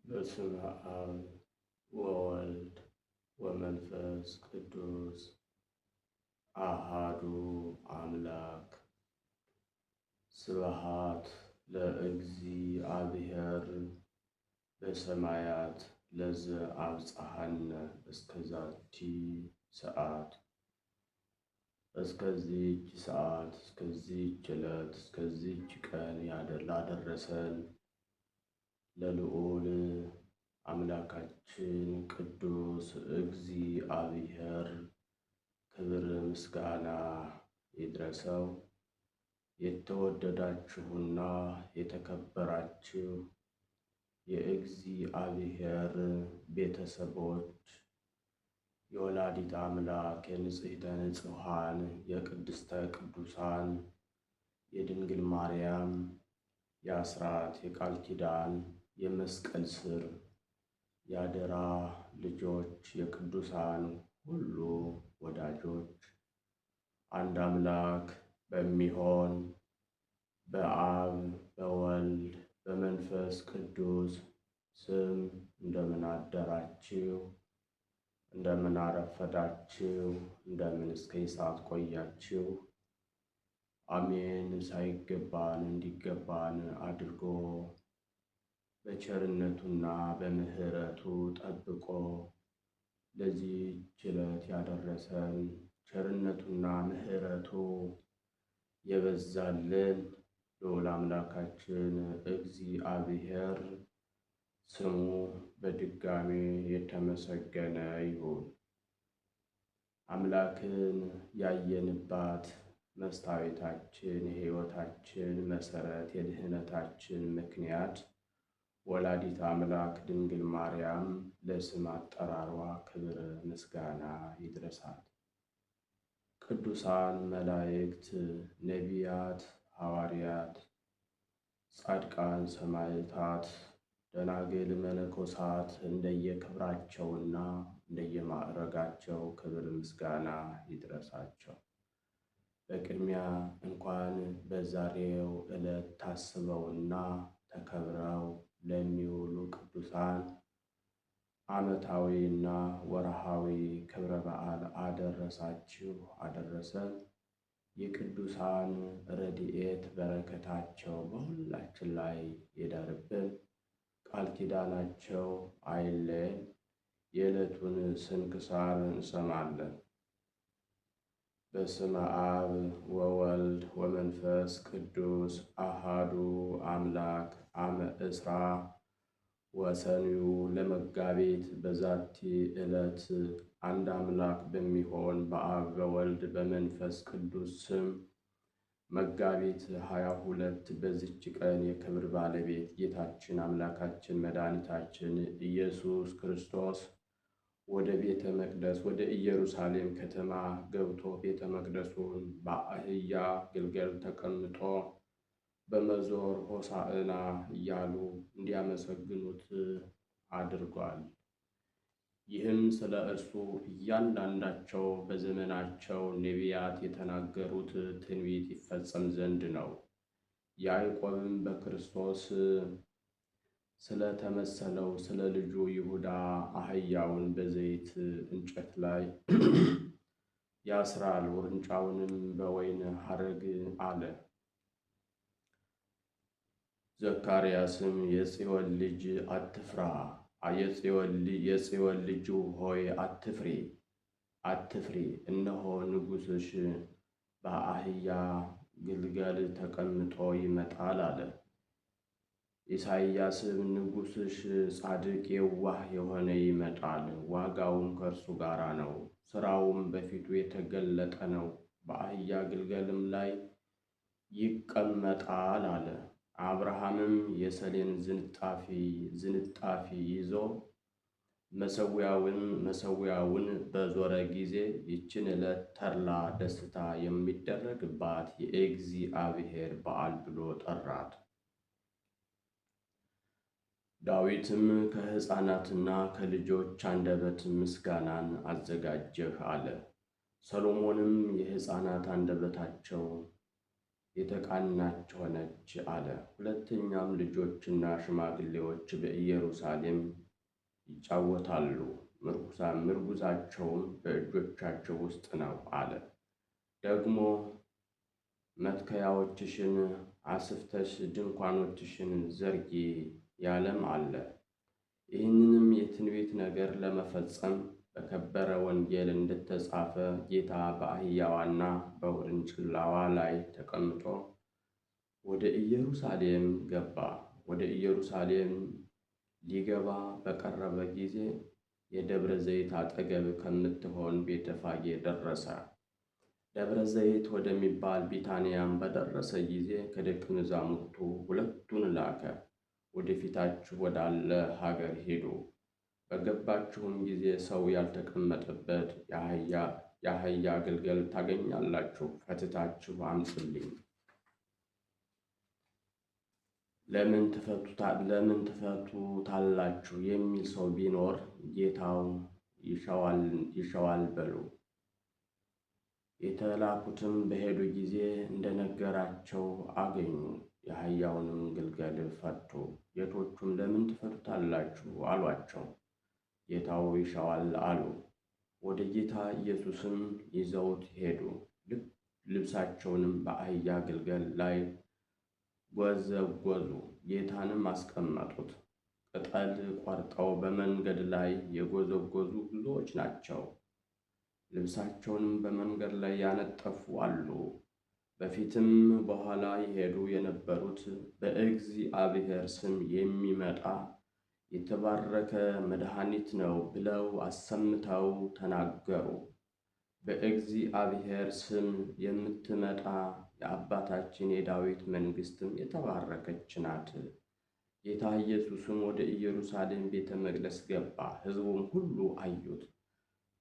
በስመ አብ ወወልድ ወመንፈስ ቅዱስ አሃዱ አምላክ። ስብሐት ለእግዚአብሔር በሰማያት ለዘአብጽሐነ እስከዛቲ ሰዓት። እስከዚች ሰዓት እስከዚች ዕለት እስከዚች ቀን ላደረሰን ለልዑል አምላካችን ቅዱስ እግዚአብሔር ክብር ምስጋና ይድረሰው። የተወደዳችሁና የተከበራችሁ የእግዚአብሔር ቤተሰቦች፣ የወላዲተ አምላክ የንጽሕተ ንጹሐን የቅድስተ ቅዱሳን የድንግል ማርያም የአስራት የቃል ኪዳን የመስቀል ስር የአደራ ልጆች የቅዱሳን ሁሉ ወዳጆች አንድ አምላክ በሚሆን በአብ በወልድ በመንፈስ ቅዱስ ስም እንደምን አደራችሁ? እንደምን አረፈዳችሁ? እንደምን እስከ ሰዓት ቆያችሁ? አሜን። ሳይገባን እንዲገባን አድርጎ በቸርነቱና በምሕረቱ ጠብቆ ለዚህች ዕለት ያደረሰን ቸርነቱና ምሕረቱ የበዛልን ልዑል አምላካችን እግዚአብሔር ስሙ በድጋሚ የተመሰገነ ይሁን። አምላክን ያየንባት መስታወታችን የሕይወታችን መሰረት የድኅነታችን ምክንያት ወላዲት አምላክ ድንግል ማርያም ለስም አጠራሯ ክብር ምስጋና ይድረሳት። ቅዱሳን መላእክት፣ ነቢያት፣ ሐዋርያት፣ ጻድቃን፣ ሰማዕታት፣ ደናግል፣ መነኮሳት እንደየክብራቸውና እንደየማዕረጋቸው ክብር ምስጋና ይድረሳቸው። በቅድሚያ እንኳን በዛሬው ዕለት ታስበውና ተከብረው ለሚውሉ ቅዱሳን ዓመታዊና ወርሃዊ ክብረ በዓል አደረሳችሁ አደረሰን። የቅዱሳን ረድኤት በረከታቸው በሁላችን ላይ ይደርብን፣ ቃል ኪዳናቸው አይለየን። የዕለቱን ስንክሳር እንሰማለን። በስመ አብ ወወልድ ወመንፈስ ቅዱስ አሃዱ አምላክ አመ እስራ ወሰንዩ ለመጋቢት በዛቲ ዕለት አንድ አምላክ በሚሆን በአብ በወልድ በመንፈስ ቅዱስ ስም መጋቢት 22 በዚች ቀን የክብር ባለቤት ጌታችን አምላካችን መድኃኒታችን ኢየሱስ ክርስቶስ ወደ ቤተ መቅደስ ወደ ኢየሩሳሌም ከተማ ገብቶ ቤተ መቅደሱን በአህያ ግልገል ተቀምጦ በመዞር ሆሳዕና እያሉ እንዲያመሰግኑት አድርጓል። ይህም ስለ እርሱ እያንዳንዳቸው በዘመናቸው ነቢያት የተናገሩት ትንቢት ይፈጸም ዘንድ ነው። ያዕቆብም በክርስቶስ ስለተመሰለው ስለ ልጁ ይሁዳ አህያውን በዘይት እንጨት ላይ ያስራል፣ ውርንጫውንም በወይን ሐረግ አለ። ዘካርያስም የጽዮን ልጅ አትፍራ፣ የጽዮን ልጅ ሆይ አትፍሪ፣ እነሆ ንጉሥሽ በአህያ ግልገል ተቀምጦ ይመጣል አለ። ኢሳይያስም ንጉሥሽ ጻድቅ የዋህ የሆነ ይመጣል፣ ዋጋውም ከእርሱ ጋር ነው፣ ሥራውም በፊቱ የተገለጠ ነው፣ በአህያ ግልገልም ላይ ይቀመጣል አለ። አብርሃምም የሰሌን ዝንጣፊ ይዞ መሠዊያውን በዞረ ጊዜ ይችን ዕለት ተድላ ደስታ የሚደረግባት የእግዚአብሔር በዓል ብሎ ጠራት። ዳዊትም ከሕፃናትና ከልጆች አንደበት ምስጋናን አዘጋጀህ አለ። ሰሎሞንም የሕፃናት አንደበታቸው የተቃናች ሆነች አለ። ሁለተኛም ልጆችና ሽማግሌዎች በኢየሩሳሌም ይጫወታሉ፣ ምርጉዛቸውም በእጆቻቸው ውስጥ ነው አለ። ደግሞ መትከያዎችሽን አስፍተሽ ድንኳኖችሽን ዘርጊ ያለም አለ። ይህንንም የትንቢት ነገር ለመፈጸም በከበረ ወንጌል እንደተጻፈ ጌታ በአህያዋና በውርንጭላዋ ላይ ተቀምጦ ወደ ኢየሩሳሌም ገባ። ወደ ኢየሩሳሌም ሊገባ በቀረበ ጊዜ የደብረ ዘይት አጠገብ ከምትሆን ቤተፋጌ ደረሰ። ደብረ ዘይት ወደሚባል ቢታንያም በደረሰ ጊዜ ከደቀ መዛሙርቱ ሁለቱን ላከ። ወደፊታችሁ ወዳለ ሀገር ሄዱ፣ በገባችሁም ጊዜ ሰው ያልተቀመጠበት የአህያ ግልገል ታገኛላችሁ፣ ፈትታችሁ አምጡልኝ። ለምን ትፈቱታላችሁ የሚል ሰው ቢኖር ጌታው ይሸዋል በሉ። የተላኩትም በሄዱ ጊዜ እንደነገራቸው አገኙ። የአህያውንም ግልገል ፈቱ። ጌቶቹም ለምን ትፈቱታላችሁ አሏቸው። ጌታው ይሻዋል አሉ። ወደ ጌታ ኢየሱስም ይዘውት ሄዱ። ልብሳቸውንም በአህያ ግልገል ላይ ጎዘጎዙ፣ ጌታንም አስቀመጡት። ቅጠል ቆርጠው በመንገድ ላይ የጎዘጎዙ ብዙዎች ናቸው። ልብሳቸውንም በመንገድ ላይ ያነጠፉ አሉ። በፊትም በኋላ ይሄዱ የነበሩት በእግዚአብሔር ስም የሚመጣ የተባረከ መድኃኒት ነው ብለው አሰምተው ተናገሩ። በእግዚአብሔር ስም የምትመጣ የአባታችን የዳዊት መንግሥትም የተባረከች ናት። ጌታ ኢየሱስም ወደ ኢየሩሳሌም ቤተ መቅደስ ገባ። ሕዝቡም ሁሉ አዩት።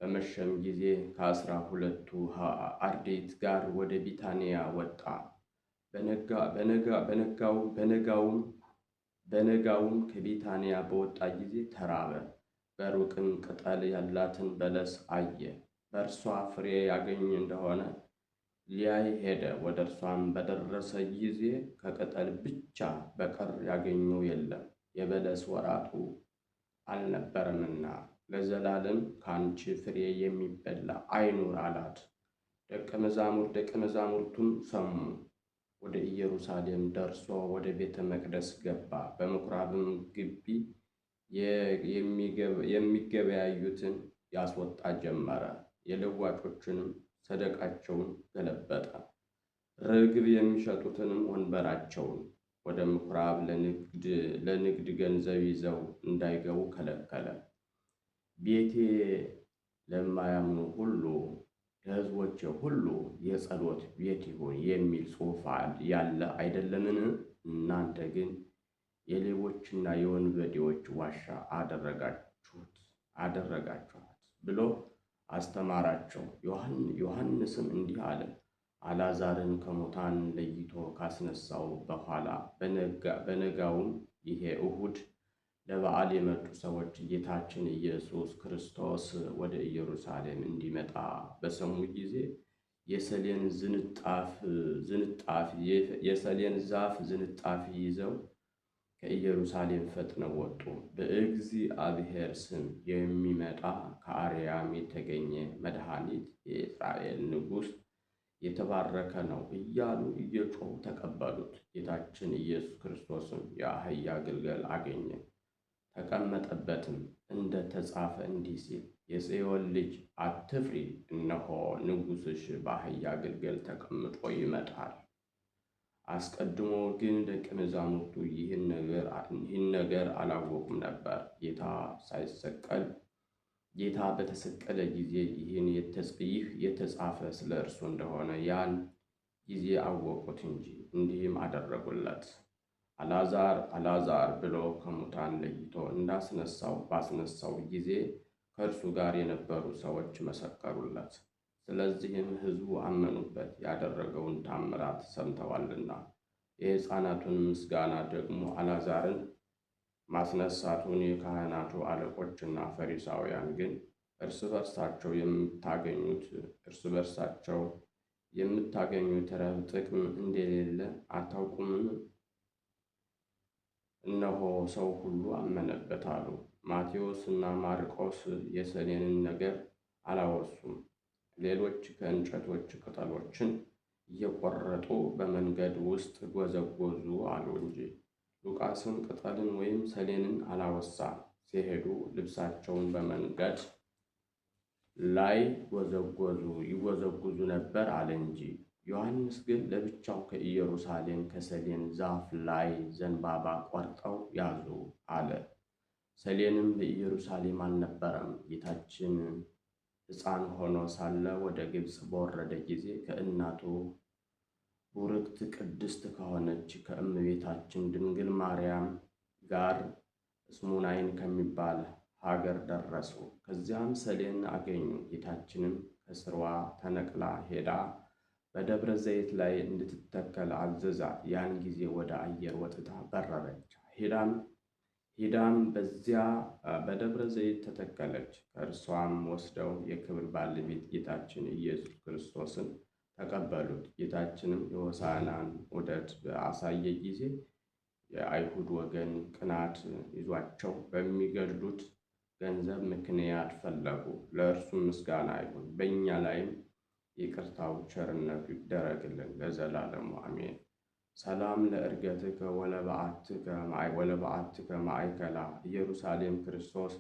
በመሸም ጊዜ ከ12ቱ አርድእት ጋር ወደ ቢታንያ ወጣ። በነጋውም ከቢታንያ በወጣ ጊዜ ተራበ። በሩቅም ቅጠል ያላትን በለስ አየ፣ በእርሷ ፍሬ ያገኝ እንደሆነ ሊያይ ሄደ። ወደ እርሷም በደረሰ ጊዜ ከቅጠል ብቻ በቀር ያገኘው የለም፣ የበለስ ወራቱ አልነበረምና ለዘላለም ከአንቺ ፍሬ የሚበላ አይኑር አላት። ደቀ መዛሙርቱም ሰሙ። ወደ ኢየሩሳሌም ደርሶ ወደ ቤተ መቅደስ ገባ። በምኩራብም ግቢ የሚገበያዩትን ያስወጣ ጀመረ። የለዋጮችንም ሰደቃቸውን ገለበጠ። ርግብ የሚሸጡትንም ወንበራቸውን ወደ ምኩራብ ለንግድ ገንዘብ ይዘው እንዳይገቡ ከለከለ። ቤቴ ለማያምኑ ሁሉ ለሕዝቦቼ ሁሉ የጸሎት ቤት ይሁን የሚል ጽሑፍ ያለ አይደለምን? እናንተ ግን የሌቦችና የወንበዴዎች ዋሻ አደረጋችኋት ብሎ አስተማራቸው። ዮሐንስም እንዲህ አለ። አልዓዛርን ከሙታን ለይቶ ካስነሳው በኋላ በነጋውም ይሄ እሁድ ለበዓል የመጡ ሰዎች ጌታችን ኢየሱስ ክርስቶስ ወደ ኢየሩሳሌም እንዲመጣ በሰሙ ጊዜ የሰሌን ዛፍ ዝንጣፊ ይዘው ከኢየሩሳሌም ፈጥነው ወጡ። በእግዚአብሔር ስም የሚመጣ ከአርያም የተገኘ መድኃኒት የእስራኤል ንጉሥ የተባረከ ነው እያሉ እየጮሁ ተቀበሉት። ጌታችን ኢየሱስ ክርስቶስም የአህያ ግልገል አገኘ፣ ተቀመጠበትም። እንደ ተጻፈ እንዲህ ሲል የጽዮን ልጅ አትፍሪ፣ እነሆ ንጉሥሽ በአህያ ግልገል ተቀምጦ ይመጣል። አስቀድሞ ግን ደቀ መዛሙርቱ ይህን ነገር አላወቁም ነበር። ጌታ በተሰቀለ ጊዜ ይህ የተጻፈ ስለ እርሱ እንደሆነ ያን ጊዜ አወቁት እንጂ። እንዲህም አደረጉለት። አልዓዛር ብሎ ከሙታን ለይቶ ባስነሳው ጊዜ ከእርሱ ጋር የነበሩ ሰዎች መሰከሩለት። ስለዚህም ሕዝቡ አመኑበት፣ ያደረገውን ታምራት ሰምተዋልና። የሕፃናቱን ምስጋና ደግሞ አልዓዛርን ማስነሳቱን የካህናቱ አለቆችና ፈሪሳውያን ግን እርስ በርሳቸው የምታገኙት ረብ ጥቅም እንደሌለ አታውቁምን? እነሆ ሰው ሁሉ አመነበት አሉ። ማቴዎስ እና ማርቆስ የሰሌንን ነገር አላወሱም። ሌሎች ከእንጨቶች ቅጠሎችን እየቆረጡ በመንገድ ውስጥ ጎዘጎዙ አሉ እንጂ። ሉቃስም ቅጠልን ወይም ሰሌንን አላወሳም። ሲሄዱ ልብሳቸውን በመንገድ ላይ ይጎዘጉዙ ነበር አለ እንጂ። ዮሐንስ ግን ለብቻው ከኢየሩሳሌም ከሰሌን ዛፍ ላይ ዘንባባ ቆርጠው ያዙ አለ። ሰሌንም በኢየሩሳሌም አልነበረም። ጌታችን ሕፃን ሆኖ ሳለ ወደ ግብፅ በወረደ ጊዜ ከእናቱ ቡርክት ቅድስት ከሆነች ከእመቤታችን ድንግል ማርያም ጋር እስሙናይን ከሚባል ሀገር ደረሱ። ከዚያም ሰሌን አገኙ። ጌታችንም ከስሯ ተነቅላ ሄዳ በደብረ ዘይት ላይ እንድትተከል አዘዛት። ያን ጊዜ ወደ አየር ወጥታ በረረች። ሄዳም በዚያ በደብረ ዘይት ተተከለች። ከእርሷም ወስደው የክብር ባለቤት ጌታችን ኢየሱስ ክርስቶስን ተቀበሉት። ጌታችንም የሆሳዕናን ዑደት በአሳየ ጊዜ የአይሁድ ወገን ቅናት ይዟቸው በሚገድሉት ገንዘብ ምክንያት ፈለጉ። ለእርሱም ምስጋና ይሁን፣ በእኛ ላይም ይቅርታው ቸርነቱ ይደረግልን ለዘላለሙ አሜን። ሰላም ለዕርገትከ ወለበዓትከ ማእከላ ኢየሩሳሌም ክርስቶስ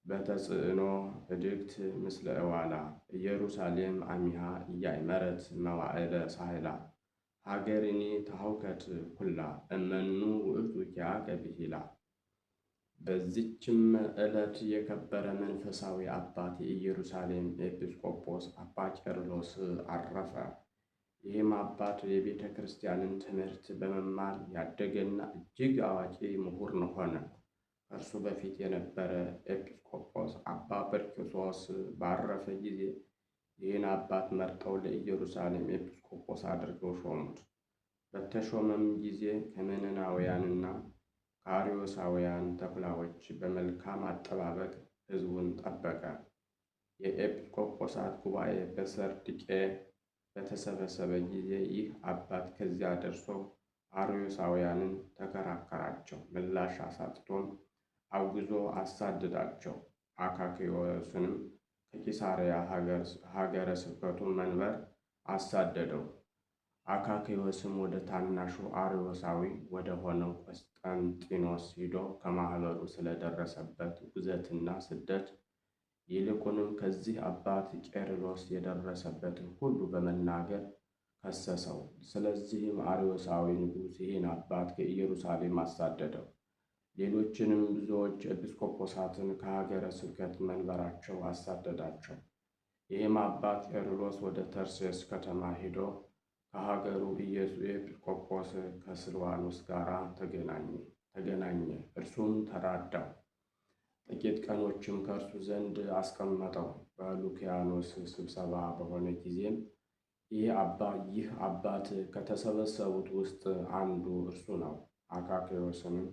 በተጽዕኖ እድግት ምስለ እዋላ ኢየሩሳሌም አሚሃ እያእመረት መዋዕለ ሳህላ ሀገርኒ ተሐውከት ኩላ እመኑ ውእቱ ኪያከ ብሂላ። በዚችም ዕለት የከበረ መንፈሳዊ አባት የኢየሩሳሌም ኤጲስቆጶስ አባ ቄርሎስ አረፈ። ይህም አባት የቤተ ክርስቲያንን ትምህርት በመማር ያደገና እጅግ አዋቂ ምሁር ሆነ። ከእርሱ በፊት የነበረ ኤጲስቆጶስ አባ በርኪሶስ ባረፈ ጊዜ ይህን አባት መርጠው ለኢየሩሳሌም ኤጲስቆጶስ አድርገው ሾሙት። በተሾመም ጊዜ ከመነናውያንና ከአርዮሳውያን ተኩላዎች በመልካም አጠባበቅ ሕዝቡን ጠበቀ። የኤጲስቆጶሳት ጉባኤ በሰርድቄ በተሰበሰበ ጊዜ ይህ አባት ከዚያ ደርሶ አርዮሳውያንን ተከራከራቸው። ምላሽ አሳጥቶም አውግዞ አሳደዳቸው። አካክዮስንም ከቂሳርያ ሀገረ ስብከቱ መንበር አሳደደው። አካክዮስም ወደ ታናሹ አርዮሳዊ ወደ ሆነው ቆስጠንጢኖስ ሂዶ ከማኅበሩ ስለደረሰበት ውግዘትና ስደት ይልቁንም ከዚህ አባት ቄርሎስ የደረሰበትን ሁሉ በመናገር ከሰሰው። ስለዚህም አርዮሳዊ ንጉሥ ይህን አባት ከኢየሩሳሌም አሳደደው። ሌሎችንም ብዙዎች ኤጲስቆጶሳትን ከሀገረ ስብከት መንበራቸው አሳደዳቸው። ይህም አባት ቄርሎስ ወደ ተርሴስ ከተማ ሂዶ ከሀገሩ ኤጲስቆጶስ ከስልዋኖስ ጋር ተገናኘ። እርሱም ተራዳው። ጥቂት ቀኖችም ከእርሱ ዘንድ አስቀመጠው። በሉኪያኖስ ስብሰባ በሆነ ጊዜም ይህ አባት ከተሰበሰቡት ውስጥ አንዱ እርሱ ነው። አካክዮስንም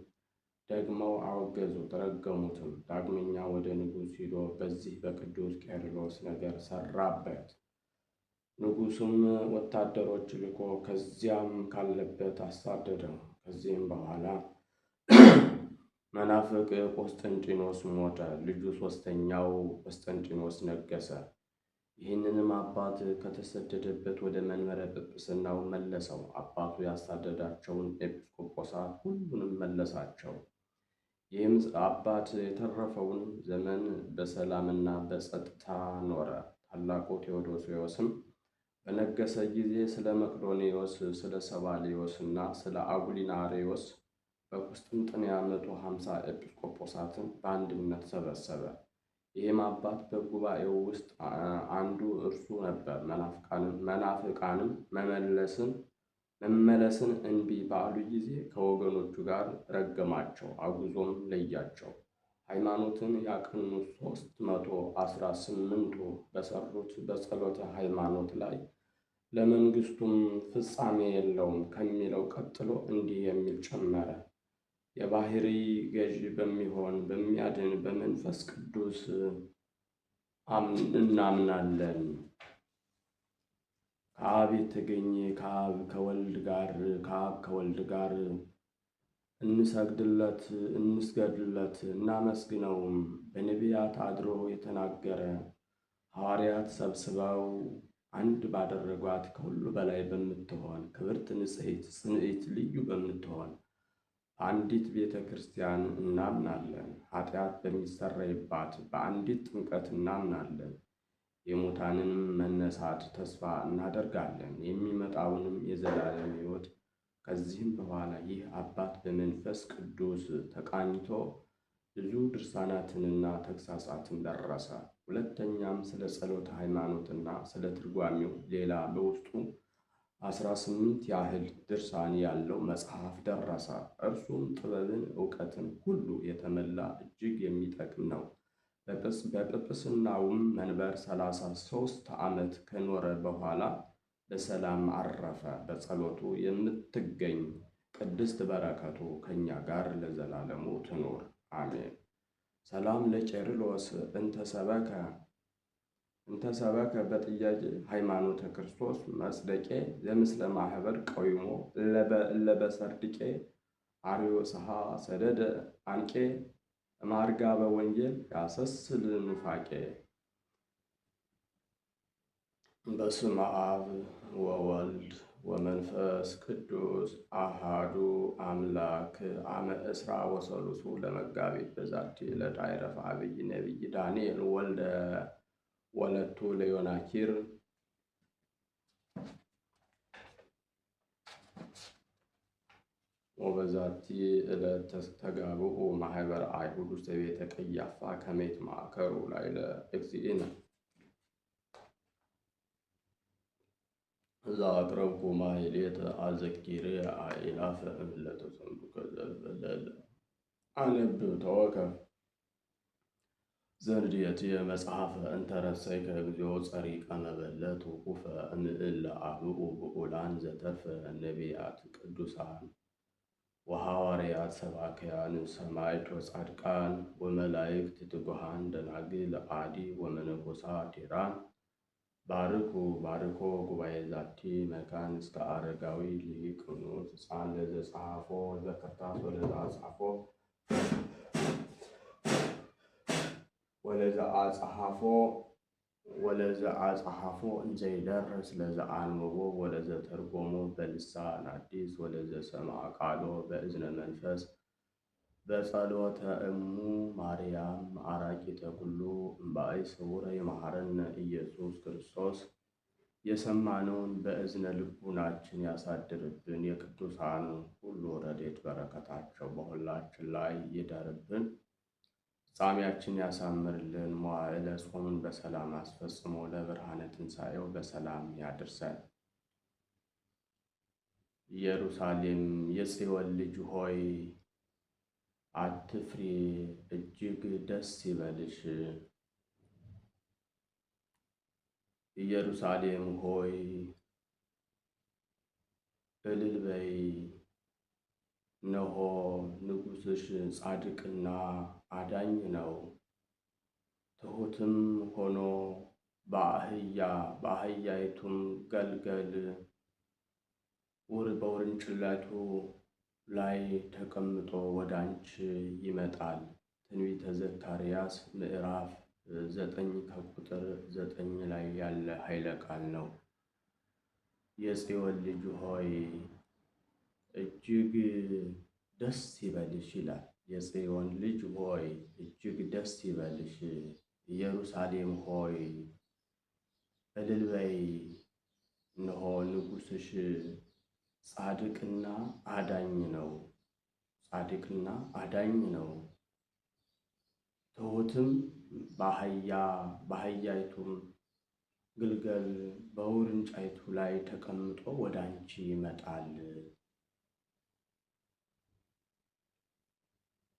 ደግመው አወገዙት፣ ረገሙትም። ዳግመኛ ወደ ንጉሥ ሂዶ በዚህ በቅዱስ ቄርሎስ ነገር ሰራበት። ንጉሡም ወታደሮች ልኮ ከዚያም ካለበት አሳደደው። ከዚህም በኋላ መናፍቅ ቆስጠንጢኖስ ሞተ። ልጁ ሦስተኛው ቆስጠንጢኖስ ነገሰ። ይህንንም አባት ከተሰደደበት ወደ መንበረ ጵጵስናው መለሰው። አባቱ ያሳደዳቸውን ኤጲስቆጶሳት ሁሉንም መለሳቸው። ይህም አባት የተረፈውን ዘመን በሰላምና በጸጥታ ኖረ። ታላቁ ቴዎዶስዮስም በነገሰ ጊዜ ስለ መቅዶንዮስ፣ ስለ ሰባልዮስ እና ስለ አጉሊናሪዮስ በቁስጥንጥንያ 150 ኤጲስቆጶሳትን በአንድነት ሰበሰበ። ይህም አባት በጉባኤው ውስጥ አንዱ እርሱ ነበር። መናፍቃንም መመለስን እንቢ ባሉ ጊዜ ከወገኖቹ ጋር ረገማቸው፣ አጉዞም ለያቸው። ሃይማኖትን ያቀኑት 318ቱ በሰሩት በጸሎተ ሃይማኖት ላይ ለመንግስቱም ፍጻሜ የለውም ከሚለው ቀጥሎ እንዲህ የሚል ጨመረ። የባህሪ ገዥ በሚሆን በሚያድን በመንፈስ ቅዱስ እናምናለን። ከአብ የተገኘ ከአብ ከወልድ ጋር እንስገድለት እናመስግነውም። በነቢያት አድሮ የተናገረ ሐዋርያት ሰብስበው አንድ ባደረጓት ከሁሉ በላይ በምትሆን ክብርት ንጽሕት ጽንዕት ልዩ በምትሆን አንዲት ቤተ ክርስቲያን እናምናለን። ኃጢአት በሚሰረይባት በአንዲት ጥምቀት እናምናለን። የሙታንንም መነሳት ተስፋ እናደርጋለን፣ የሚመጣውንም የዘላለም ሕይወት። ከዚህም በኋላ ይህ አባት በመንፈስ ቅዱስ ተቃኝቶ ብዙ ድርሳናትንና ተግሳጻትን ደረሰ። ሁለተኛም ስለ ጸሎተ ሃይማኖትና ስለ ትርጓሜው ሌላ በውስጡ 18 ያህል ድርሳን ያለው መጽሐፍ ደረሰ። እርሱም ጥበብን እውቀትን ሁሉ የተመላ እጅግ የሚጠቅም ነው። በጵጵስናውም መንበር 33 ዓመት ከኖረ በኋላ በሰላም አረፈ። በጸሎቱ የምትገኝ ቅድስት በረከቱ ከእኛ ጋር ለዘላለሙ ትኑር አሜን። ሰላም ለቄርሎስ እንተሰበከ በጥያቄ ሃይማኖተ ክርስቶስ መጽደቄ ዘምስለ ማህበር ቀዊሞ እለበሰርድቄ አርዮስሃ ሰደደ አንቄ ማርጋ በወንጌል ያሰስል ኑፋቄ። በስመ አብ ወወልድ ወመንፈስ ቅዱስ አሃዱ አምላክ አመ እስራ ወሰሉሱ ለመጋቢት በዛቲ ዕለት አይረፈ አብይ ነቢይ ዳንኤል ወልደ ወለቱ ለዮናኪር። ወበዛቲ ዕለት ተጋብኡ ማህበር አይሁድ ውስተ ቤተ ቀያፋ ከመ ይትማከሩ ላዕለ እግዚእነ እዛ አቅረብኩ ማሕሌተ አዘኪሬ አእላፈ እምለተ ሰንዱቀ ዘልፈለለ አነብብ ተወከፍ ዘንድየትየ መጽሐፈ እንተረሰይከ እግዚኦ ጸሪቀ መበለት ውቁፈ እምእለ አብኡ ብዑላን ዘተርፈ ነቢያት ቅዱሳን ወሐዋርያት ሰባክያን ሰማዕት ወጻድቃን ወመላእክት ትጉሃን ደናግል አዲ ወመነኮሳት ቴራን ባርኮ ጉባኤ ዛቲ መካን እስከ አረጋዊ ሊቅ ንዑስ ሕፃን ለዘጸሐፎ ዘከርታስ ወለዘ አጸሐፎ እንዘይደርስ ለዘአንብቦ ወለዘ ተርጎሞ በልሳን አዲስ ወለዘ ሰምዐ ቃሎ በእዝነ መንፈስ በጸሎተ እሙ ማርያም አራቂተ ኩሉ እምባይ ስውረ ይመሐረነ ኢየሱስ ክርስቶስ። የሰማነውን በእዝነ ልቡናችን ያሳድርብን። የቅዱሳን ሁሉ ረድኤት በረከታቸው በሁላችን ላይ ይደርብን። ፍጻሜያችን ያሳምርልን። መዋዕለ ጾሙን በሰላም አስፈጽሞ ለብርሃነ ትንሣኤው በሰላም ያድርሰን። ኢየሩሳሌም የጽዮን ልጅ ሆይ አትፍሪ፣ እጅግ ደስ ይበልሽ። ኢየሩሳሌም ሆይ እልል በይ፣ እነሆ ንጉሥሽ ጻድቅና አዳኝ ነው። ትሑትም ሆኖ በአህያይቱም ገልገል በውርንጭላቱ ላይ ተቀምጦ ወደ አንቺ ይመጣል። ትንቢተ ዘካርያስ ምዕራፍ 9 ከቁጥር 9 ላይ ያለ ኃይለ ቃል ነው። የጽዮን ልጅ ሆይ እጅግ ደስ ይበልሽ ይላል። የጽዮን ልጅ ሆይ እጅግ ደስ ይበልሽ። ኢየሩሳሌም ሆይ እልል በይ፣ እነሆ ንጉሥሽ ጻድቅና አዳኝ ነው። ጻድቅና አዳኝ ነው። ትሑትም በአህያይቱም ግልገል በውርንጫይቱ ላይ ተቀምጦ ወደ አንቺ ይመጣል።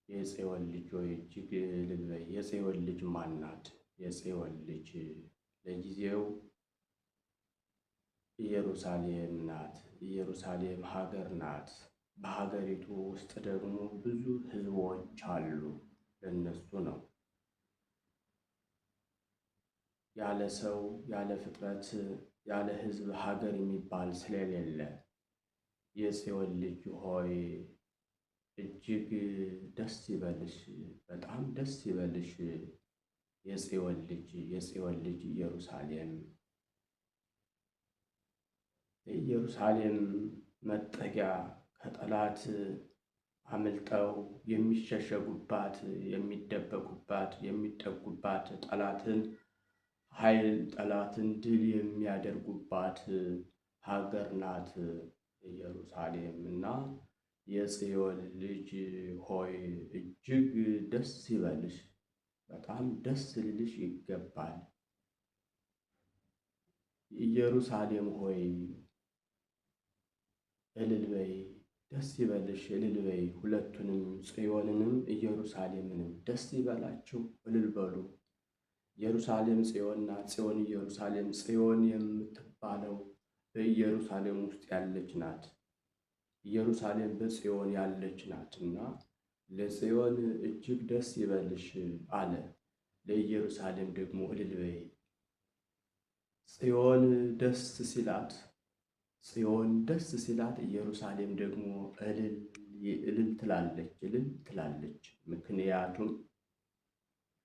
የጽዮን ልጅ ሆይ እጅግ እልል በይ። የጽዮን ልጅ ማን ናት? የጽዮን ልጅ ለጊዜው ኢየሩሳሌም ናት። ኢየሩሳሌም ሀገር ናት። በሀገሪቱ ውስጥ ደግሞ ብዙ ሕዝቦች አሉ። ለነሱ ነው ያለ ሰው ያለ ፍጥረት ያለ ሕዝብ ሀገር የሚባል ስለሌለ የጽዮን ልጅ ሆይ እጅግ ደስ ይበልሽ፣ በጣም ደስ ይበልሽ። የጽዮን ልጅ ኢየሩሳሌም የኢየሩሳሌም መጠጊያ ከጠላት አምልጠው የሚሸሸጉባት፣ የሚደበቁባት፣ የሚጠጉባት ጠላትን ድል የሚያደርጉባት ሀገር ናት ኢየሩሳሌም እና የጽዮን ልጅ ሆይ እጅግ ደስ ይበልሽ፣ በጣም ደስ ሊልሽ ይገባል። ኢየሩሳሌም ሆይ እልል በይ፣ ደስ ይበልሽ፣ እልል በይ። ሁለቱንም ጽዮንንም ኢየሩሳሌምንም ደስ ይበላችሁ፣ እልል በሉ። ኢየሩሳሌም ጽዮን ናት፣ ጽዮን ኢየሩሳሌም። ጽዮን የምትባለው በኢየሩሳሌም ውስጥ ያለች ናት። ኢየሩሳሌም በጽዮን ያለች ናትና ለጽዮን እጅግ ደስ ይበልሽ አለ። ለኢየሩሳሌም ደግሞ እልል በይ። ጽዮን ደስ ሲላት ኢየሩሳሌም ደግሞ እልል ትላለች። ምክንያቱም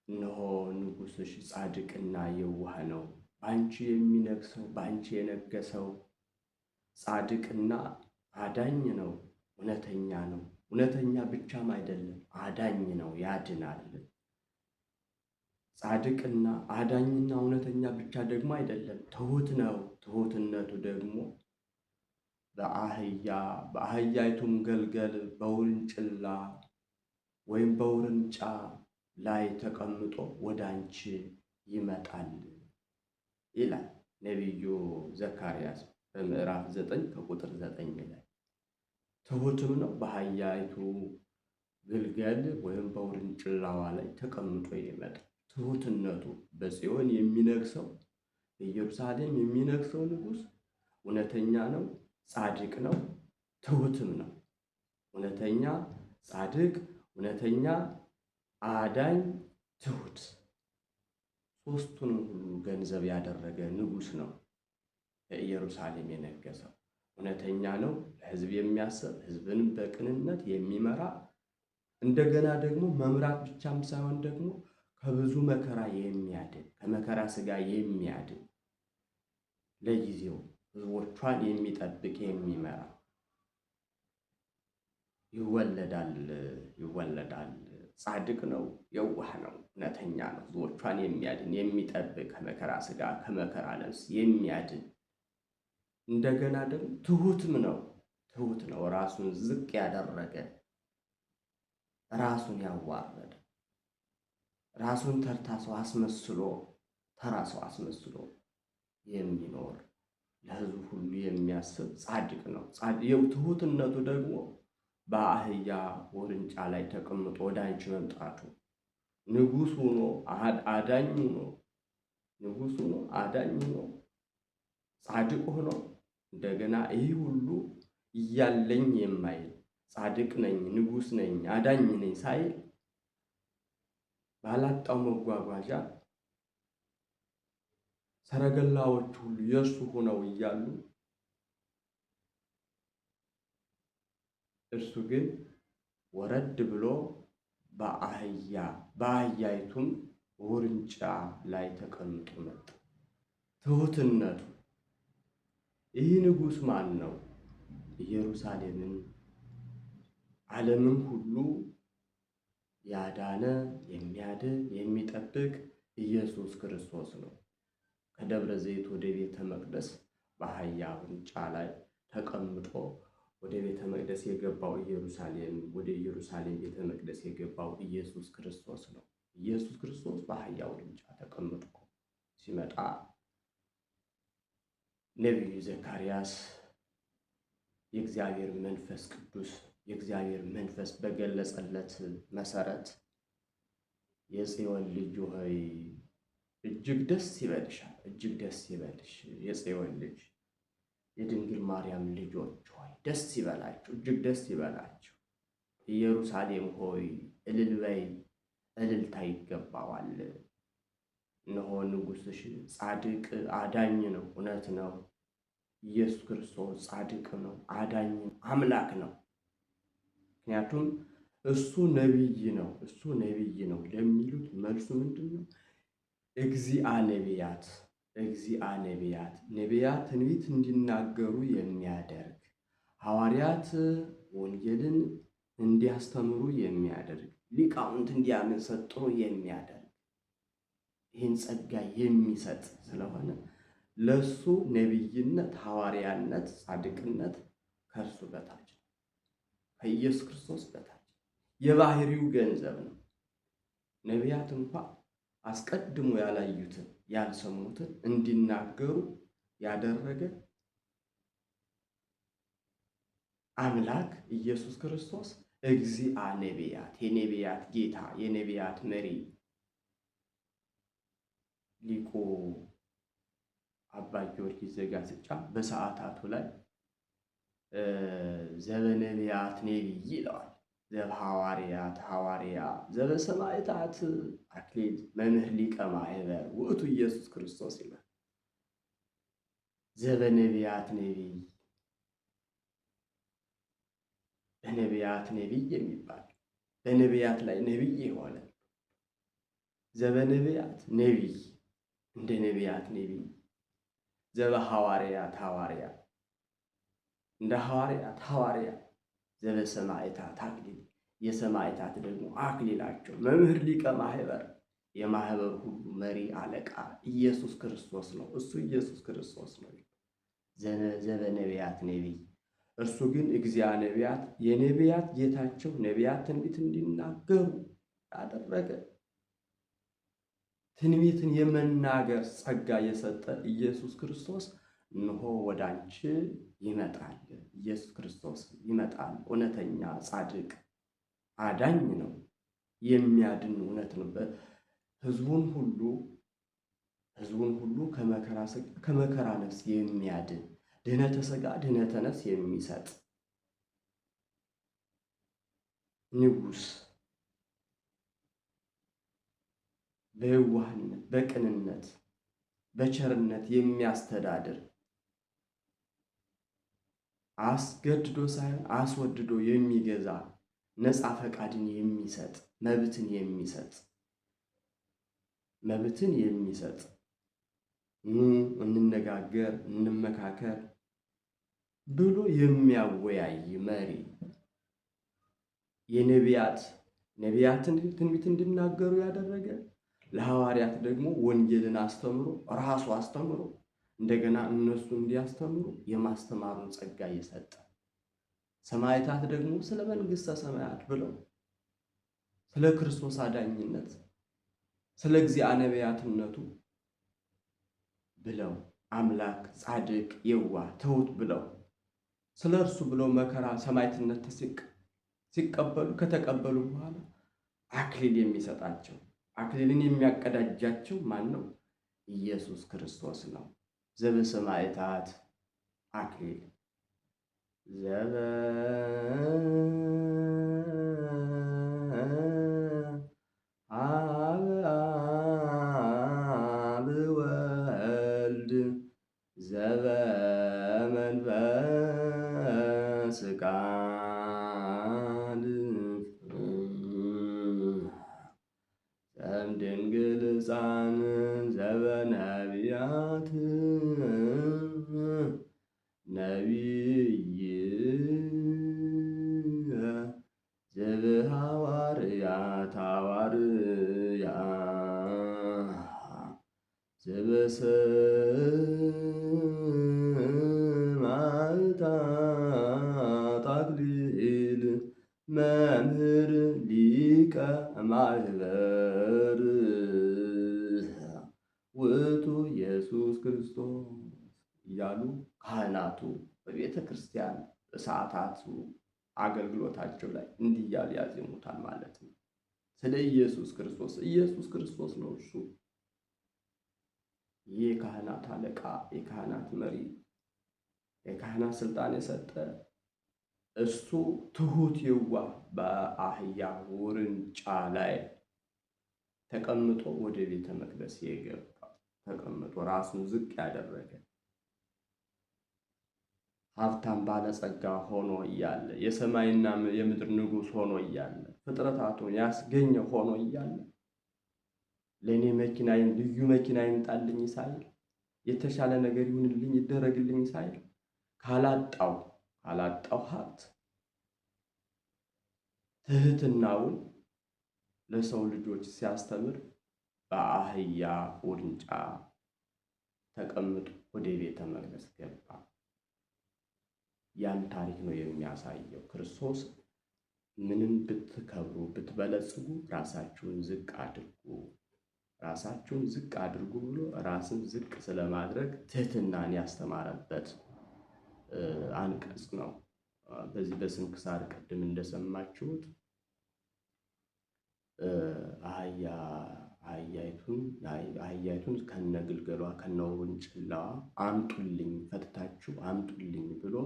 እነሆ ንጉሥሽ ጻድቅና የዋህ ነው። በአንቺ የሚነግሰው በአንቺ የነገሰው ጻድቅና አዳኝ ነው። እውነተኛ ነው። እውነተኛ ብቻም አይደለም አዳኝ ነው፣ ያድናል። ጻድቅና አዳኝና እውነተኛ ብቻ ደግሞ አይደለም፣ ትሁት ነው። ትሁትነቱ ደግሞ በአህያይቱም ገልገል በውርንጭላ ወይም በውርንጫ ላይ ተቀምጦ ወደ አንቺ ይመጣል ይላል ነቢዩ ዘካርያስ በምዕራፍ 9 ከቁጥር 9 ላይ። ትሁትም ነው። በአህያይቱ ግልገል ወይም በውርንጭላዋ ላይ ተቀምጦ ይመጣል። ትሁትነቱ በጽዮን የሚነግሰው በኢየሩሳሌም የሚነግሰው ንጉሥ እውነተኛ ነው፣ ጻድቅ ነው፣ ትሁትም ነው። እውነተኛ ጻድቅ፣ እውነተኛ አዳኝ፣ ትሁት፣ ሦስቱንም ሁሉ ገንዘብ ያደረገ ንጉሥ ነው በኢየሩሳሌም የነገሰው። እውነተኛ ነው፣ ለሕዝብ የሚያስብ ሕዝብንም በቅንነት የሚመራ እንደገና ደግሞ መምራት ብቻም ሳይሆን ደግሞ ከብዙ መከራ የሚያድን ከመከራ ሥጋ የሚያድን ለጊዜው ሕዝቦቿን የሚጠብቅ የሚመራ ይወለዳል። ጻድቅ ነው፣ የዋህ ነው፣ እውነተኛ ነው፣ ሕዝቦቿን የሚያድን የሚጠብቅ ከመከራ ሥጋ ከመከራ ነፍስ የሚያድን እንደገና ደግሞ ትሁት ነው። ራሱን ዝቅ ያደረገ ራሱን ያዋረደ ራሱን ተራ ሰው አስመስሎ የሚኖር ለሕዝቡ ሁሉ የሚያስብ ጻድቅ ነው። ትሁትነቱ ደግሞ በአህያ ውርንጫ ላይ ተቀምጦ ወደ አንቺ መምጣቱ ንጉሥ ሆኖ አዳኝ ሆኖ ጻድቅ ሆኖ እንደገና ይህ ሁሉ እያለኝ የማይል ጻድቅ ነኝ፣ ንጉሥ ነኝ፣ አዳኝ ነኝ ሳይል ባላጣው መጓጓዣ ሰረገላዎች ሁሉ የእሱ ሆነው እያሉ እርሱ ግን ወረድ ብሎ በአህያይቱም ውርንጫ ላይ ተቀምጦ መጣ። ትሁትነቱ ይህ ንጉሥ ማን ነው? ኢየሩሳሌምን ዓለምን ሁሉ ያዳነ የሚያድን የሚጠብቅ ኢየሱስ ክርስቶስ ነው። ከደብረ ዘይት ወደ ቤተ መቅደስ በአህያ ውርንጫ ላይ ተቀምጦ ወደ ቤተ መቅደስ የገባው ወደ ኢየሩሳሌም ቤተ መቅደስ የገባው ኢየሱስ ክርስቶስ ነው። ኢየሱስ ክርስቶስ በአህያ ውርንጫ ተቀምጦ ሲመጣ ነቢዩ ዘካርያስ የእግዚአብሔር መንፈስ ቅዱስ የእግዚአብሔር መንፈስ በገለጸለት መሰረት የጽዮን ልጅ ሆይ እጅግ ደስ ይበልሻል፣ እጅግ ደስ ይበልሽ። የጽዮን ልጅ የድንግል ማርያም ልጆች ሆይ ደስ ይበላችሁ፣ እጅግ ደስ ይበላችሁ። ኢየሩሳሌም ሆይ እልል በይ፣ እልልታ ይገባዋል። እነሆ ንጉሥሽ ጻድቅ አዳኝ ነው። እውነት ነው። ኢየሱስ ክርስቶስ ጻድቅ ነው፣ አዳኝ ነው፣ አምላክ ነው። ምክንያቱም እሱ ነቢይ ነው። እሱ ነቢይ ነው ለሚሉት መልሱ ምንድን ነው? እግዚአ ነቢያት፣ እግዚአ ነቢያት፣ ነቢያት ትንቢት እንዲናገሩ የሚያደርግ፣ ሐዋርያት ወንጌልን እንዲያስተምሩ የሚያደርግ፣ ሊቃውንት እንዲያመሰጥሩ የሚያደርግ፣ ይህን ጸጋ የሚሰጥ ስለሆነ ለሱ ነቢይነት፣ ሐዋርያነት፣ ጻድቅነት ከእርሱ በታች ነው። ከኢየሱስ ክርስቶስ በታች የባህሪው ገንዘብ ነው። ነቢያት እንኳ አስቀድሞ ያላዩትን ያልሰሙትን እንዲናገሩ ያደረገ አምላክ ኢየሱስ ክርስቶስ እግዚአ ነቢያት፣ የነቢያት ጌታ፣ የነቢያት መሪ ሊቁ አባ ጊዮርጊስ ዘጋስጫ በሰዓታቱ ላይ ዘበነቢያት ነቢይ ይለዋል። ዘበሐዋርያት ሐዋርያ፣ ዘበሰማዕታት አክሊል፣ መምህር ሊቀ ማኅበር ውእቱ ኢየሱስ ክርስቶስ ይላል። ዘበነቢያት ነቢይ፣ በነቢያት ነቢይ የሚባል በነቢያት ላይ ነቢይ የሆነ ዘበነቢያት ነቢይ፣ እንደ ነቢያት ነቢይ፣ ዘበሐዋርያት ሐዋርያ፣ እንደ ሐዋርያት ሐዋርያ፣ ዘበሰማዕታት አክሊል፣ የሰማዕታት ደግሞ አክሊላቸው፣ መምህር ሊቀ ማኅበር፣ የማኅበሩ ሁሉ መሪ አለቃ ኢየሱስ ክርስቶስ ነው። እሱ ኢየሱስ ክርስቶስ ነው። ዘበነቢያት ነቢይ፣ እርሱ ግን እግዚአ ነቢያት፣ የነቢያት ጌታቸው፣ ነቢያት ትንቢት እንዲናገሩ ያደረገ፣ ትንቢትን የመናገር ጸጋ የሰጠ ኢየሱስ ክርስቶስ እነሆ ወደ አንቺ ይመጣል። ኢየሱስ ክርስቶስ ይመጣል። እውነተኛ ጻድቅ አዳኝ ነው። የሚያድን እውነት ነው። ሕዝቡን ሁሉ ከመከራ ነፍስ የሚያድን፣ ድህነተ ሥጋ ድህነተ ነፍስ የሚሰጥ ንጉሥ፣ በየዋህነት በቅንነት በቸርነት የሚያስተዳድር፣ አስገድዶ ሳይሆን አስወድዶ የሚገዛ፣ ነፃ ፈቃድን የሚሰጥ፣ መብትን የሚሰጥ ኑ እንነጋገር እንመካከር ብሎ የሚያወያይ መሪ፣ ነቢያትን ትንቢት እንዲናገሩ ያደረገ፣ ለሐዋርያት ደግሞ ወንጌልን አስተምሮ ራሱ አስተምሮ እንደገና እነሱ እንዲያስተምሩ የማስተማሩን ጸጋ የሰጠ፣ ሰማዕታት ደግሞ ስለ መንግሥተ ሰማያት ብለው ስለ ክርስቶስ አዳኝነት ስለ እግዚአ ነቢያትነቱ ብለው አምላክ ጻድቅ የዋህ ትሑት ብለው ስለ እርሱ ብለው መከራ ሰማዕትነት ሲቀበሉ ከተቀበሉ በኋላ አክሊል የሚሰጣቸው አክሊልን የሚያቀዳጃቸው ማን ነው? ኢየሱስ ክርስቶስ ነው። ዘበሰማዕታት አክሊል አብ ወልድ ዘበመንፈስ ቃል እምድንግል ሕፃን ዘበነቢያት ነቢይ ዘበሐዋርያት ሐዋርያ ዘበሰማዕታት አክሊል መምህር ሊቀ ማኅበር ውእቱ ኢየሱስ ክርስቶስ እያሉ ካህናቱ በቤተ ክርስቲያን በሰዓታቱ አገልግሎታቸው ላይ እንዲህ እያሉ ያዜሙታል ማለት ነው። ስለ ኢየሱስ ክርስቶስ ነው እሱ ይህ የካህናት አለቃ፣ የካህናት መሪ፣ የካህናት ስልጣን የሰጠ እሱ ትሑት የዋህ በአህያ ውርንጫ ላይ ተቀምጦ ወደ ቤተ መቅደስ የገባ ተቀምጦ ራሱን ዝቅ ያደረገ ሀብታም ባለጸጋ ሆኖ እያለ የሰማይና የምድር ንጉሥ ሆኖ እያለ ፍጥረታቱን ያስገኘ ሆኖ እያለ ለእኔ መኪናዬን ልዩ መኪና ይምጣልኝ ሳይል የተሻለ ነገር ይሁንልኝ ይደረግልኝ ሳይል ካላጣው ሀብት ትህትናውን ለሰው ልጆች ሲያስተምር በአህያ ውርንጫ ተቀምጦ ወደ ቤተ መቅደስ ገባ። ያን ታሪክ ነው የሚያሳየው። ክርስቶስ ምንም ብትከብሩ ብትበለጽጉ ራሳችሁን ዝቅ አድርጉ ብሎ ራስን ዝቅ ስለማድረግ ትህትናን ያስተማረበት አንቀጽ ነው። በዚህ በስንክሳር ቅድም እንደሰማችሁት አህያይቱን ከነግልገሏ ከነውርንጭላዋ አምጡልኝ፣ ፈትታችሁ አምጡልኝ ብሎ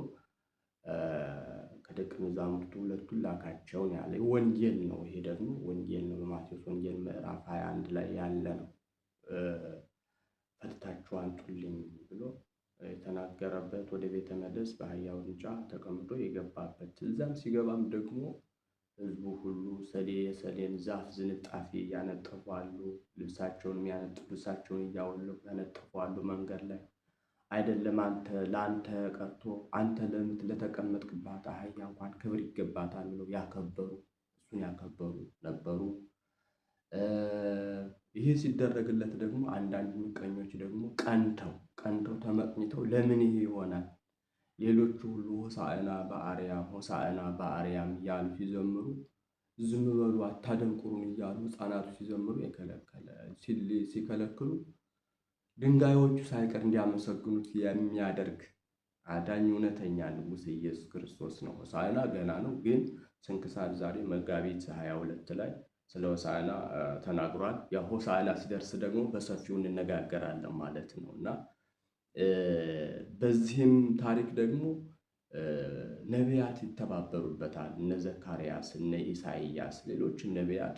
ከደቀ መዛሙርቱ ሁለቱን ላካቸው ነው ያለ። ወንጌል ነው ይሄ ደግሞ ወንጌል ነው። በማቴዎስ ወንጌል ምዕራፍ 21 ላይ ያለ ነው። ፈትታችሁ አምጡልኝ ብሎ የተናገረበት ወደ ቤተ መቅደስ በአህያ ውርንጫ ተቀምጦ የገባበት እዛም ሲገባም ደግሞ ሕዝቡ ሁሉ የሰሌን ዛፍ ዝንጣፊ ያነጠፉ አሉ። ልብሳቸውን እያወለቁ ያነጠፉ አሉ። መንገድ ላይ አይደለም ለአንተ ቀርቶ አንተ ለተቀመጥክባት አህያ እንኳን ክብር ይገባታል ብለው እሱን ያከበሩ ነበሩ። ይሄ ሲደረግለት ደግሞ አንዳንድ ምቀኞች ደግሞ ቀንተው ተመቅኝተው ለምን ይሄ ይሆናል? ሌሎቹ ሁሉ ሆሳዕና በአርያም እያሉ ሲዘምሩ ዝም በሉ አታደንቁሩን እያሉ ሕፃናቱ ሲዘምሩ ሲከለክሉ ድንጋዮቹ ሳይቀር እንዲያመሰግኑት የሚያደርግ አዳኝ እውነተኛ ንጉሥ ኢየሱስ ክርስቶስ ነው። ሆሳዕና ገና ነው፣ ግን ስንክሳር ዛሬ መጋቢት 22 ላይ ስለ ሆሳዕና ተናግሯል። ያ ሆሳዕና ሲደርስ ደግሞ በሰፊው እንነጋገራለን ማለት ነው እና በዚህም ታሪክ ደግሞ ነቢያት ይተባበሩበታል። እነ ዘካርያስ፣ እነ ኢሳይያስ፣ ሌሎችም ነቢያት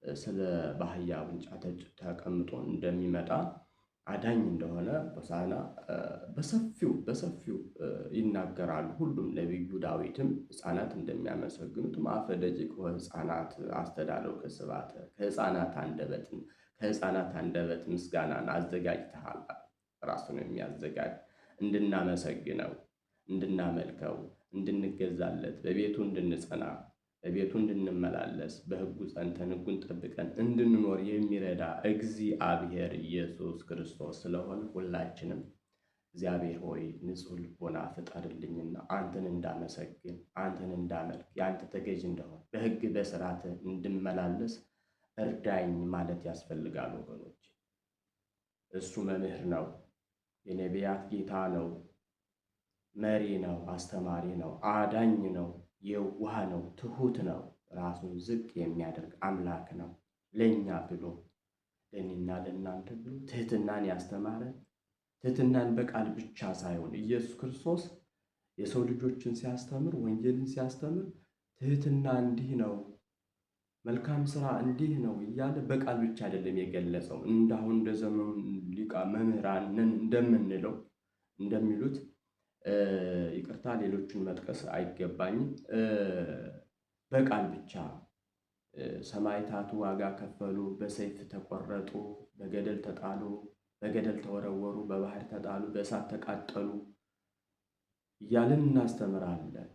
ስለ በአህያ ውርንጫ ተቀምጦ እንደሚመጣ አዳኝ እንደሆነ ሆሳዕና በሰፊው ይናገራሉ። ሁሉም ነቢዩ ዳዊትም ሕፃናት እንደሚያመሰግኑት ማፈ ደቂቅ ወሕፃናት አስተዳለውከ ስብሐተ ከሕፃናት አንደበት ምስጋናን አዘጋጅተሃል። ራሱን የሚያዘጋጅ እንድናመሰግነው፣ እንድናመልከው፣ እንድንገዛለት፣ በቤቱ እንድንጸና፣ በቤቱ እንድንመላለስ፣ በሕጉ ጸንተን ሕጉን ጠብቀን እንድንኖር የሚረዳ እግዚአብሔር ኢየሱስ ክርስቶስ ስለሆነ ሁላችንም እግዚአብሔር ሆይ ንጹሕ ልቦና ፍጠርልኝና አንተን እንዳመሰግን፣ አንተን እንዳመልክ፣ የአንተ ተገዥ እንደሆን፣ በሕግ በሥርዓት እንድመላለስ እርዳኝ ማለት ያስፈልጋል ወገኖች። እሱ መምህር ነው። የነቢያት ጌታ ነው። መሪ ነው። አስተማሪ ነው። አዳኝ ነው። የዋህ ነው። ትሁት ነው። ራሱን ዝቅ የሚያደርግ አምላክ ነው። ለእኛ ብሎ ለእኔና ለእናንተ ብሎ ትህትናን ያስተማረ፣ ትህትናን በቃል ብቻ ሳይሆን ኢየሱስ ክርስቶስ የሰው ልጆችን ሲያስተምር፣ ወንጌልን ሲያስተምር ትህትና እንዲህ ነው፣ መልካም ስራ እንዲህ ነው እያለ በቃል ብቻ አይደለም የገለጸው። እንዳሁን እንደ ዘመኑ ሊቃ መምህራን እንደምንለው እንደሚሉት ይቅርታ፣ ሌሎችን መጥቀስ አይገባኝም። በቃል ብቻ ሰማዕታቱ ዋጋ ከፈሉ፣ በሰይፍ ተቆረጡ፣ በገደል ተጣሉ፣ በገደል ተወረወሩ፣ በባህር ተጣሉ፣ በእሳት ተቃጠሉ እያልን እናስተምራለን።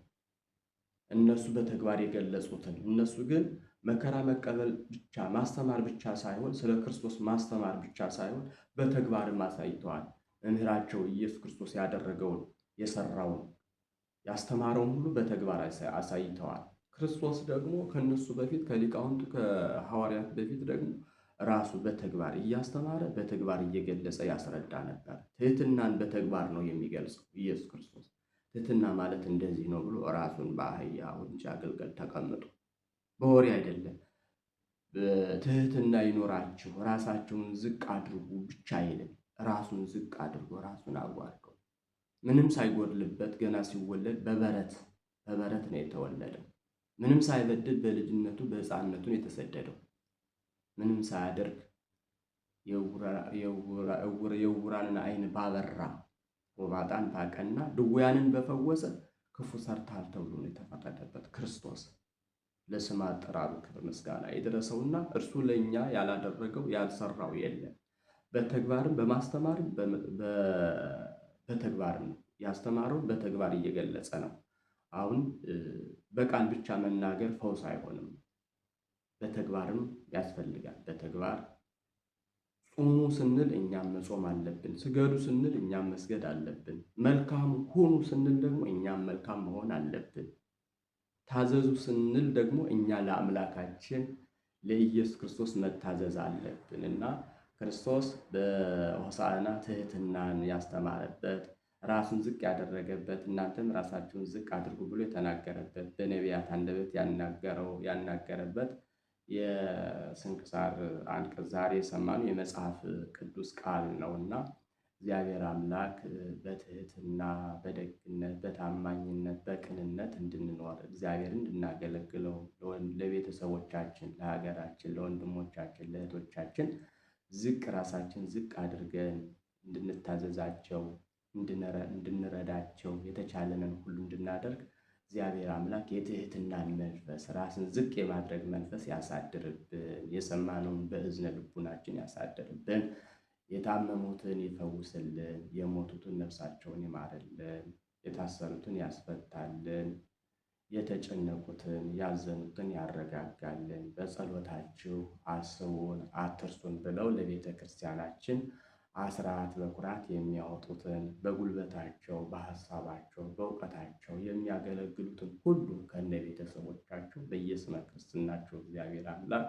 እነሱ በተግባር የገለጹትን። እነሱ ግን መከራ መቀበል ብቻ ማስተማር ብቻ ሳይሆን ስለ ክርስቶስ ማስተማር ብቻ ሳይሆን በተግባርም አሳይተዋል። መምህራቸው ኢየሱስ ክርስቶስ ያደረገውን፣ የሰራውን፣ ያስተማረውን ሁሉ በተግባር አሳይተዋል። ክርስቶስ ደግሞ ከነሱ በፊት ከሊቃውንቱ ከሐዋርያት በፊት ደግሞ ራሱ በተግባር እያስተማረ በተግባር እየገለጸ ያስረዳ ነበር። ትህትናን በተግባር ነው የሚገልጸው ኢየሱስ ክርስቶስ። ትህትና ማለት እንደዚህ ነው ብሎ ራሱን በአህያ ውርንጫ ግልገል ተቀምጦ በወሬ አይደለም። ትህትና ይኖራችሁ ራሳችሁን ዝቅ አድርጉ ብቻ አይልም። ራሱን ዝቅ አድርጎ ራሱን አዋርዶ ምንም ሳይጎድልበት ገና ሲወለድ በበረት ነው የተወለደው። ምንም ሳይበድል በልጅነቱ በሕፃንነቱ የተሰደደው። ምንም ሳያደርግ የዕውራንን ዓይን ባበራ፣ ጎባጣን ባቀና፣ ድውያንን በፈወሰ ክፉ ሰርተሃል ተብሎ ነው የተፈረደበት። ክርስቶስ ለስም አጠራሩ ክብር ምስጋና ይድረሰውና እርሱ ለእኛ ያላደረገው ያልሰራው የለም። በተግባርም በማስተማርም በተግባርም ያስተማረው በተግባር እየገለጸ ነው። አሁን በቃል ብቻ መናገር ፈውስ አይሆንም። በተግባርም ያስፈልጋል። በተግባር ጾሙ ስንል እኛም መጾም አለብን። ስገዱ ስንል እኛም መስገድ አለብን። መልካም ሁኑ ስንል ደግሞ እኛም መልካም መሆን አለብን። ታዘዙ ስንል ደግሞ እኛ ለአምላካችን ለኢየሱስ ክርስቶስ መታዘዝ አለብን እና ክርስቶስ በሆሳዕና ትህትናን ያስተማረበት፣ ራሱን ዝቅ ያደረገበት፣ እናንተም ራሳችሁን ዝቅ አድርጉ ብሎ የተናገረበት፣ በነቢያት አንደበት ያናገረበት የስንክሳር አንቀጽ ዛሬ የሰማነው የመጽሐፍ ቅዱስ ቃል ነውና እግዚአብሔር አምላክ በትህትና በደግነት በታማኝነት በቅንነት እንድንኖር እግዚአብሔርን እንድናገለግለው ለቤተሰቦቻችን፣ ለሀገራችን፣ ለወንድሞቻችን፣ ለእህቶቻችን ራሳችን ዝቅ አድርገን እንድንታዘዛቸው፣ እንድንረዳቸው የተቻለንን ሁሉ እንድናደርግ እግዚአብሔር አምላክ የትህትናን መንፈስ ራስን ዝቅ የማድረግ መንፈስ ያሳድርብን። የሰማነውን በእዝነ ልቡናችን ያሳድርብን። የታመሙትን ይፈውስልን። የሞቱትን ነፍሳቸውን ይማርልን። የታሰሩትን ያስፈታልን። የተጨነቁትን ያዘኑትን ያረጋጋልን። በጸሎታችሁ አስቡን አትርሱን ብለው ለቤተ ክርስቲያናችን አስራት በኩራት የሚያወጡትን በጉልበታቸው፣ በሀሳባቸው፣ በእውቀታቸው የሚያገለግሉትን ሁሉ ከነ ቤተሰቦቻቸው በየስመ ክርስትናቸው እግዚአብሔር አምላክ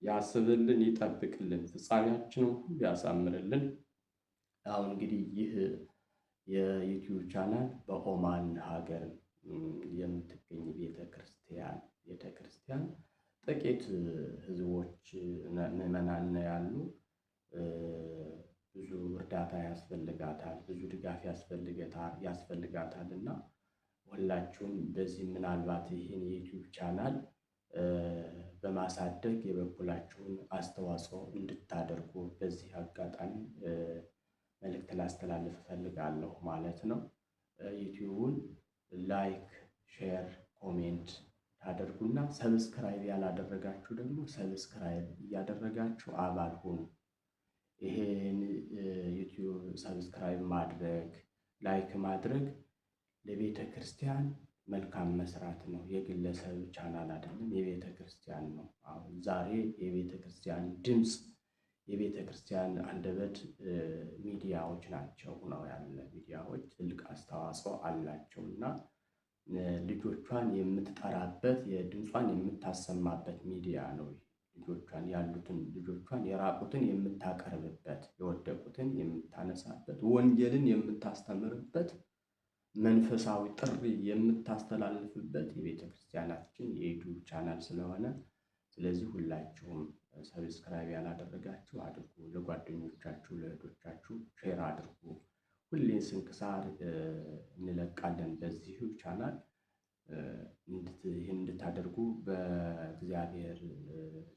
ያስብልን፣ ይጠብቅልን፣ ፍጻሜያችንን ሁሉ ያሳምርልን። አሁን እንግዲህ ይህ የዩቲዩብ ቻናል በኦማን ሀገር የምትገኝ ቤተክርስቲያን ጥቂት ህዝቦች ምዕመናን ያሉ ብዙ እርዳታ ያስፈልጋታል፣ ብዙ ድጋፍ ያስፈልጋታል እና ሁላችሁም በዚህ ምናልባት ይህን የዩቲዩብ ቻናል በማሳደግ የበኩላችሁን አስተዋጽኦ እንድታደርጉ በዚህ አጋጣሚ መልእክት ላስተላልፍ እፈልጋለሁ ማለት ነው። ዩቲዩቡን ላይክ፣ ሼር፣ ኮሜንት ታደርጉና ሰብስክራይብ ያላደረጋችሁ ደግሞ ሰብስክራይብ እያደረጋችሁ አባል ሁኑ። ይሄን ዩቲዩብ ሰብስክራይብ ማድረግ ላይክ ማድረግ ለቤተ ክርስቲያን መልካም መስራት ነው። የግለሰብ ቻናል አይደለም፣ የቤተ ክርስቲያን ነው። አሁን ዛሬ የቤተ ክርስቲያን ድምፅ፣ የቤተ ክርስቲያን አንደበት ሚዲያዎች ናቸው ነው ያለ ሚዲያዎች ትልቅ አስተዋጽኦ አላቸው እና ልጆቿን የምትጠራበት የድምጿን የምታሰማበት ሚዲያ ነው። ልጆቿን የራቁትን የምታቀርብበት፣ የወደቁትን የምታነሳበት፣ ወንጌልን የምታስተምርበት፣ መንፈሳዊ ጥሪ የምታስተላልፍበት የቤተ ክርስቲያናችን የዩቲዩብ ቻናል ስለሆነ ስለዚህ ሁላችሁም ሰብስክራይብ ያላደረጋችሁ አድርጉ። ለጓደኞቻችሁ፣ ለእህቶቻችሁ ሼር አድርጉ። ሁሌ ስንክሳር እንለቃለን በዚህ ቻናል። ይህን እንድታደርጉ በእግዚአብሔር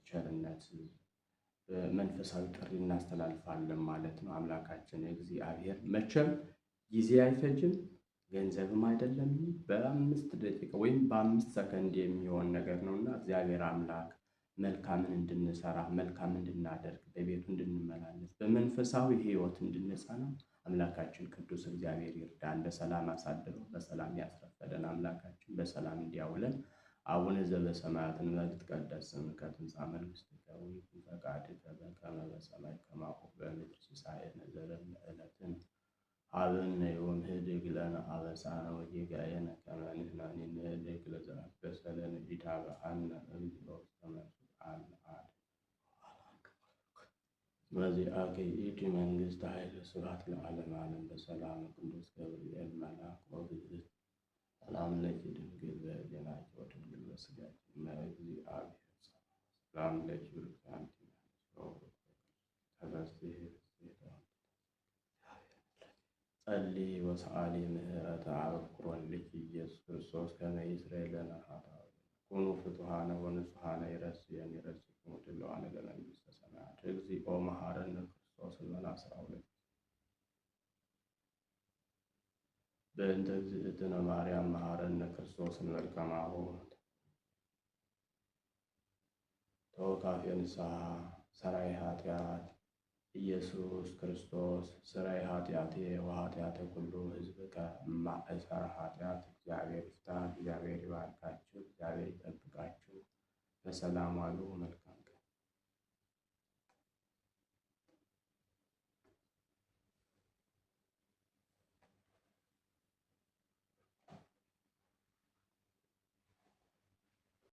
ቸርነት መንፈሳዊ ጥሪ እናስተላልፋለን ማለት ነው። አምላካችን እግዚአብሔር መቼም ጊዜ አይፈጅም፣ ገንዘብም አይደለም። በ5 ደቂቃ ወይም በ5 ሰከንድ የሚሆን ነገር ነውና እግዚአብሔር አምላክ መልካምን እንድንሰራ፣ መልካም እንድናደርግ፣ በቤቱ እንድንመላለስ፣ በመንፈሳዊ ሕይወት እንድንጸና አምላካችን ቅዱስ እግዚአብሔር ይርዳን። በሰላም አሳድሮ በሰላም ያስረፈደን አምላካችን በሰላም እንዲያውለን። አቡነ ዘበሰማያት ይትቀደስ ስምከ ትምጻእ መንግሥትከ ወይኩን ፈቃድከ በከመ በሰማይ ከማሁ በምድር ሲሳየነ ዘለለ ዕለትነ ሀበነ ዮም ህድግ ለነ አበሳነ ወጌጋየነ ከመ ንሕነኒ ንህድግ ለዘአበሰ ለነ ኢታብአነ እግዚኦ ውስተ መንሱት አልዓድ በዚአከ ይእቲ መንግሥት ኃይለ ስብሐት ለዓለመ ዓለም በሰላም ቅዱስ ገብርኤል መልአክ ወግዝእት ሰላም ለኪ ድንግል በሕሊናኪ ወድንግል በሥጋኪ እመ እግዚአብሔር ሰላም ለኪ ብሩክት አንቲ ጸልይ ወሰአሊ ምህረተ አበኩሮን ልኪ ኢየሱስ ክርስቶስ ከመ ይስረይ ለነ ኃጣውእ ኩኑ ፍቱሐነ ወንጹሐነ ይረስየን ይረስይክሙ ድሉዋነ ለመንግሥተ በእንተ እግዝእትነ ማርያም መሐረነ ክርስቶስ እንበል ከማሁ። ተወካፌ ንስሐ ሠራይ ኃጢአት ኢየሱስ ክርስቶስ ሠራይ ኃጢአቴ ወኃጢአተ ኩሉ ሕዝብከ እማእሰረ ኃጢአት። እግዚአብሔር ይፍታ። እግዚአብሔር ይባርካችሁ። እግዚአብሔር ይጠብቃችሁ። በሰላም ዋሉ። መልካም